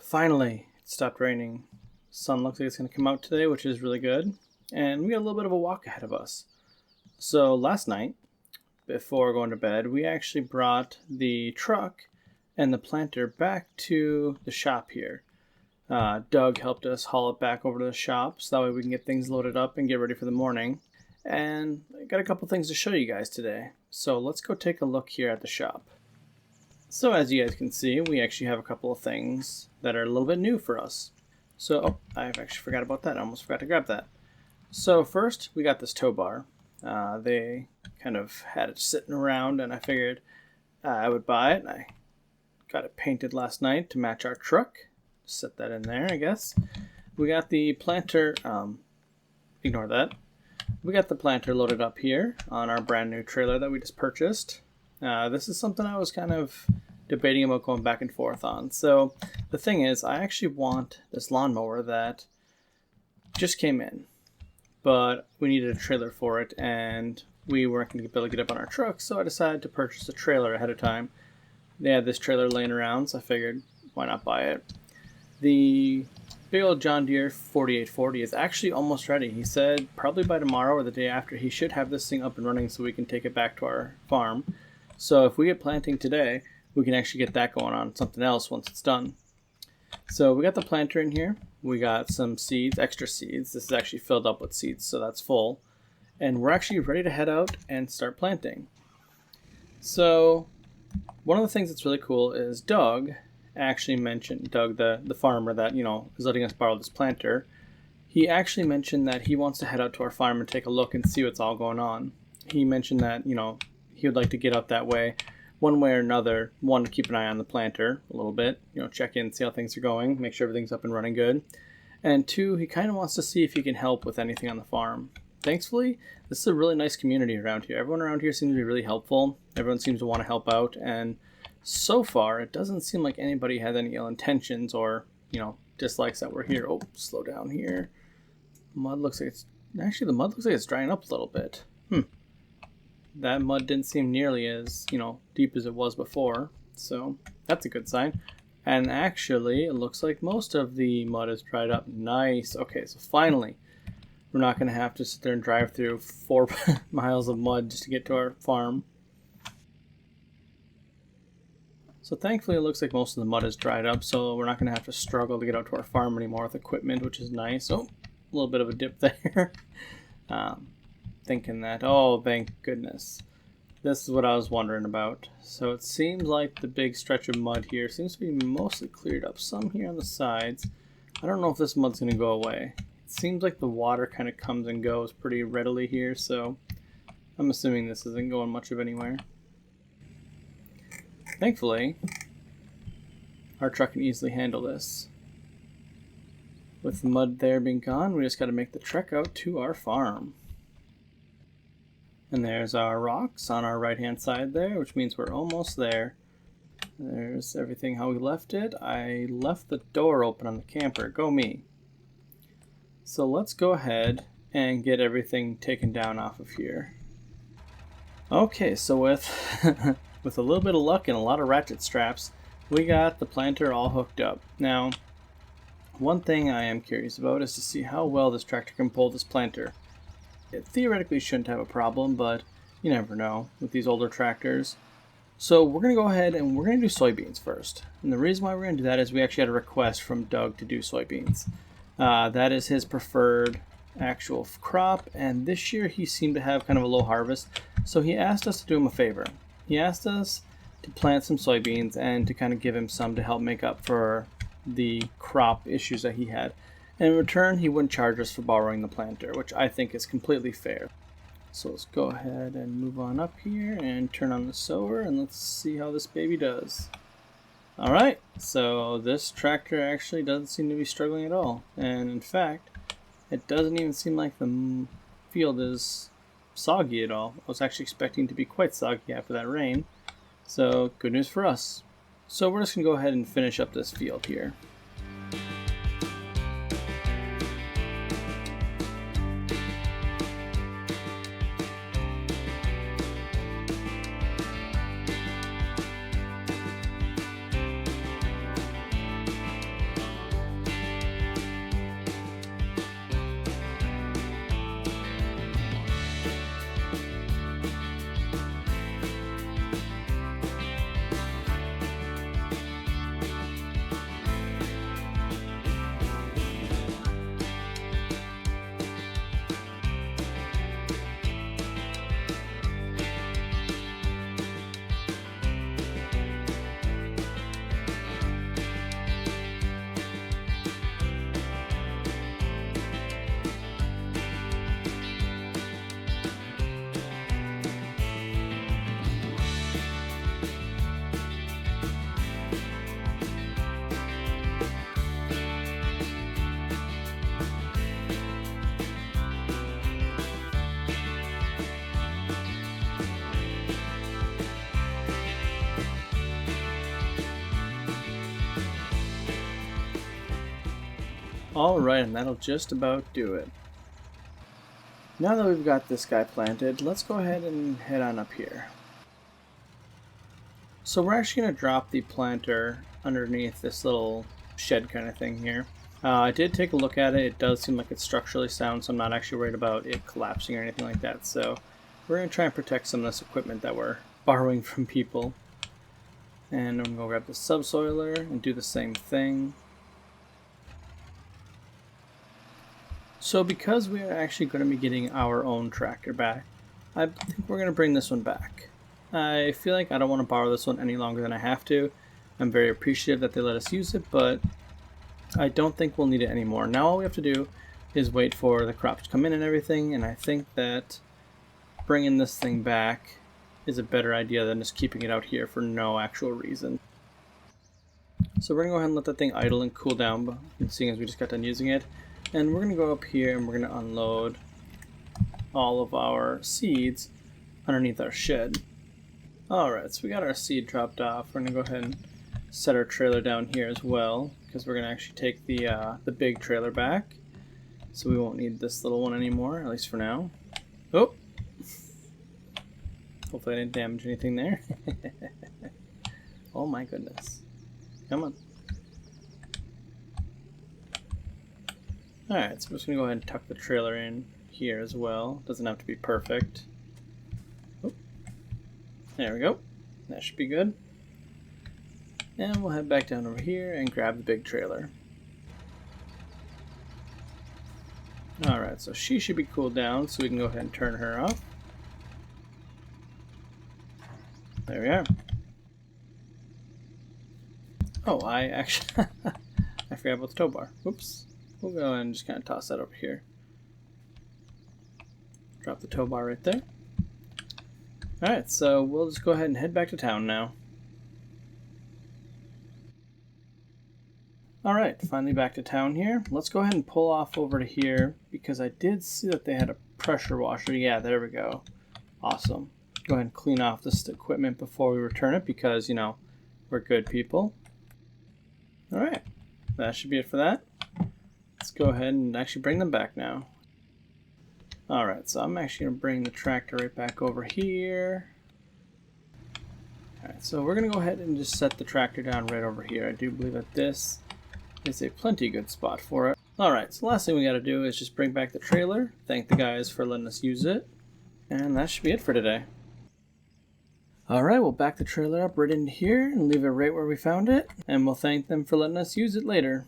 Finally, it stopped raining. Sun looks like it's going to come out today, which is really good. And we got a little bit of a walk ahead of us. So last night, before going to bed, we actually brought the truck and the planter back to the shop here. Doug helped us haul it back over to the shop so that way we can get things loaded up and get ready for the morning. And I got a couple things to show you guys today. So let's go take a look here at the shop. So as you guys can see, we actually have a couple of things that are a little bit new for us. So, I've actually forgot about that. I almost forgot to grab that. So first, we got this tow bar. They kind of had it sitting around, and I figured I would buy it. And I got it painted last night to match our truck. Set that in there, I guess. We got the planter, ignore that. We got the planter loaded up here on our brand new trailer that we just purchased. This is something I was kind of debating about going back and forth on. So the thing is, I actually want this lawnmower that just came in, but we needed a trailer for it, and we weren't going to be able to get up on our truck, so I decided to purchase a trailer ahead of time. They had this trailer laying around, so I figured, why not buy it? The big old John Deere 4840 is actually almost ready. He said probably by tomorrow or the day after he should have this thing up and running so we can take it back to our farm. So if we get planting today, we can actually get that going on something else once it's done. So we got the planter in here. We got some seeds, extra seeds. This is actually filled up with seeds, so that's full. And we're actually ready to head out and start planting. So one of the things that's really cool is Doug actually mentioned, Doug, the farmer that, is letting us borrow this planter, he actually mentioned that he wants to head out to our farm and take a look and see what's all going on. He mentioned that, he would like to get up that way, one way or another. One, to keep an eye on the planter a little bit, check in, see how things are going, make sure everything's up and running good. And two, he kind of wants to see if he can help with anything on the farm. Thankfully, this is a really nice community around here. Everyone around here seems to be really helpful. Everyone seems to want to help out, and so far, it doesn't seem like anybody has any ill intentions or, dislikes that we're here. Oh, slow down here. The mud looks like it's drying up a little bit. That mud didn't seem nearly as, deep as it was before. So that's a good sign. And actually, it looks like most of the mud is dried up. Nice. Okay, so finally, we're not going to have to sit there and drive through 4 miles of mud just to get to our farm. So thankfully, it looks like most of the mud is dried up, so we're not going to have to struggle to get out to our farm anymore with equipment, which is nice. Oh, a little bit of a dip there. Thinking that, oh, thank goodness. This is what I was wondering about. So it seems like the big stretch of mud here seems to be mostly cleared up. Some here on the sides. I don't know if this mud's going to go away. It seems like the water kind of comes and goes pretty readily here, so I'm assuming this isn't going much of anywhere. Thankfully, our truck can easily handle this. With the mud there being gone, we just got to make the trek out to our farm. And there's our rocks on our right-hand side there, which means we're almost there. There's everything how we left it. I left the door open on the camper. Go me. So let's go ahead and get everything taken down off of here. Okay, so with with a little bit of luck and a lot of ratchet straps, we got the planter all hooked up. Now, one thing I am curious about is to see how well this tractor can pull this planter. It theoretically shouldn't have a problem, but you never know with these older tractors. So we're going to go ahead and we're going to do soybeans first. And the reason why we're going to do that is we actually had a request from Doug to do soybeans. That is his preferred actual crop, and this year he seemed to have kind of a low harvest, so he asked us to do him a favor. He asked us to plant some soybeans and to kind of give him some to help make up for the crop issues that he had. And in return, he wouldn't charge us for borrowing the planter, which I think is completely fair. So let's go ahead and move on up here and turn on the sower, and let's see how this baby does. Alright, so this tractor actually doesn't seem to be struggling at all. And in fact, it doesn't even seem like the field is soggy at all. I was actually expecting to be quite soggy after that rain. So good news for us. So we're just going to go ahead and finish up this field here. Alright, and that'll just about do it. Now that we've got this guy planted, let's go ahead and head on up here. So we're actually going to drop the planter underneath this little shed kind of thing here. I did take a look at it. It does seem like it's structurally sound, so I'm not actually worried about it collapsing or anything like that. So we're going to try and protect some of this equipment that we're borrowing from people. And I'm going to go grab the subsoiler and do the same thing. So because we are actually going to be getting our own tractor back, I think we're going to bring this one back. I feel like I don't want to borrow this one any longer than I have to. I'm very appreciative that they let us use it, but I don't think we'll need it anymore. Now all we have to do is wait for the crops to come in and everything, and I think that bringing this thing back is a better idea than just keeping it out here for no actual reason. So we're going to go ahead and let that thing idle and cool down, seeing as we just got done using it. And we're going to go up here and we're going to unload all of our seeds underneath our shed. Alright, so we got our seed dropped off. We're going to go ahead and set our trailer down here as well, because we're going to actually take the big trailer back. So we won't need this little one anymore, at least for now. Oh! Hopefully I didn't damage anything there. Oh my goodness. Come on. Alright, so I'm just going to go ahead and tuck the trailer in here as well. Doesn't have to be perfect. Oh, there we go. That should be good. And we'll head back down over here and grab the big trailer. Alright, so she should be cooled down, so we can go ahead and turn her off. There we are. Oh, I actually... I forgot about the tow bar. Whoops. We'll go ahead and just kind of toss that over here. Drop the tow bar right there. Alright, so we'll just go ahead and head back to town now. Alright, finally back to town here. Let's go ahead and pull off over to here, because I did see that they had a pressure washer. Yeah, there we go. Awesome. Go ahead and clean off this equipment before we return it, because, you know, we're good people. Alright, that should be it for that. Let's go ahead and actually bring them back now. Alright, so I'm actually going to bring the tractor right back over here. Alright, so we're going to go ahead and just set the tractor down right over here. I do believe that this is a plenty good spot for it. Alright, so the last thing we got to do is just bring back the trailer, thank the guys for letting us use it, and that should be it for today. Alright, we'll back the trailer up right into here and leave it right where we found it, and we'll thank them for letting us use it later.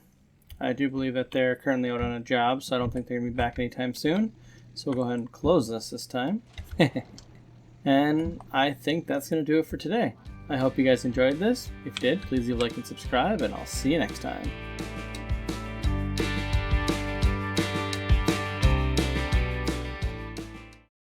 I do believe that they're currently out on a job, so I don't think they're going to be back anytime soon. So we'll go ahead and close this time. And I think that's going to do it for today. I hope you guys enjoyed this. If you did, please leave a like and subscribe, and I'll see you next time.